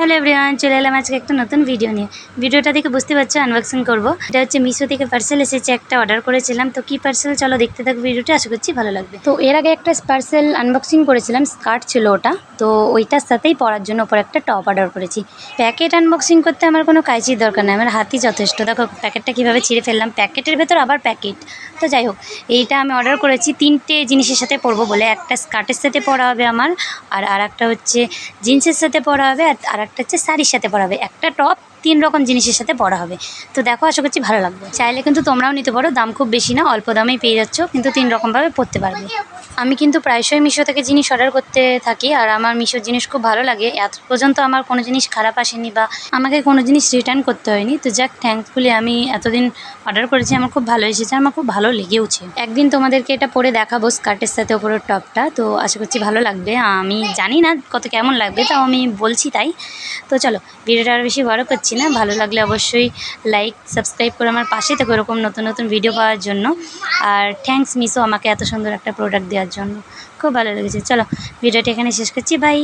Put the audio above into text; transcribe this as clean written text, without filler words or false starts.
Hello everyone, চলে এলাম আজকে একটা নতুন ভিডিও নিয়ে। ভিডিওটা দেখে বুঝতে পারছো আনবক্সিং করব। এটা হচ্ছে মিশো থেকে পার্সেল এসেছে, একটা অর্ডার করেছিলাম। তো কি পার্সেল চলো দেখতে থাকো ভিডিওটা, আশা করছি ভালো লাগবে। তো এর আগে একটা পার্সেল আনবক্সিং করেছিলাম, স্কার্ট ছিল ওটা। তো ওইটার সাথেই পরার জন্য ওপর একটা টপ অর্ডার করেছি। প্যাকেট আনবক্সিং করতে আমার কোনো কাঁচির দরকার নেই, আমার হাতই যথেষ্ট। দেখো প্যাকেটটা কীভাবে ছিঁড়ে ফেললাম, প্যাকেটের ভেতর আবার প্যাকেট। তো যাই হোক, এইটা আমি অর্ডার করেছি 3টে জিনিসের সাথে পরবো বলে। একটা স্কার্টের সাথে পরা হবে আমার, আর একটা হচ্ছে জিন্সের সাথে পরা হবে, আর একটা হচ্ছে শাড়ির সাথে পরা হবে। একটা টপ 3 রকম জিনিসের সাথে পরা হবে। তো দেখো, আশা করছি ভালো লাগবে। চাইলে কিন্তু তোমরাও নিতে পারো, দাম খুব বেশি না, অল্প দামেই পেয়ে যাচ্ছ, কিন্তু 3 রকমভাবে পরতে পারবে। আমি কিন্তু প্রায়শই মিশো থেকে জিনিস অর্ডার করতে থাকি, আর আমার মিশোর জিনিস খুব ভালো লাগে। এত পর্যন্ত আমার কোনো জিনিস খারাপ আসেনি বা আমাকে কোনো জিনিস রিটার্ন করতে হয়নি। তো যাক, থ্যাঙ্কফুলি আমি এতদিন অর্ডার করেছি, আমার খুব ভালো এসেছে, আমার খুব ভালো লেগেওছে। একদিন তোমাদেরকে এটা পরে দেখাবো, স্কার্টের সাথে ওপরের টপটা। তো আশা করছি ভালো লাগবে। আমি জানি না কত কেমন লাগবে, তাও আমি বলছি তাই। তো চলো, ভিডিওটা আর বেশি বড় করছি না। ভালো লাগলে অবশ্যই লাইক সাবস্ক্রাইব করে আমার পাশে থেকো এরকম নতুন নতুন ভিডিও পাওয়ার জন্য। আর থ্যাঙ্কস মিশো আমাকে এত সুন্দর একটা প্রোডাক্ট দেওয়ার জন্য, খুব ভালো লেগেছে। চলো ভিডিওটা এখানে শেষ করছি, বাই।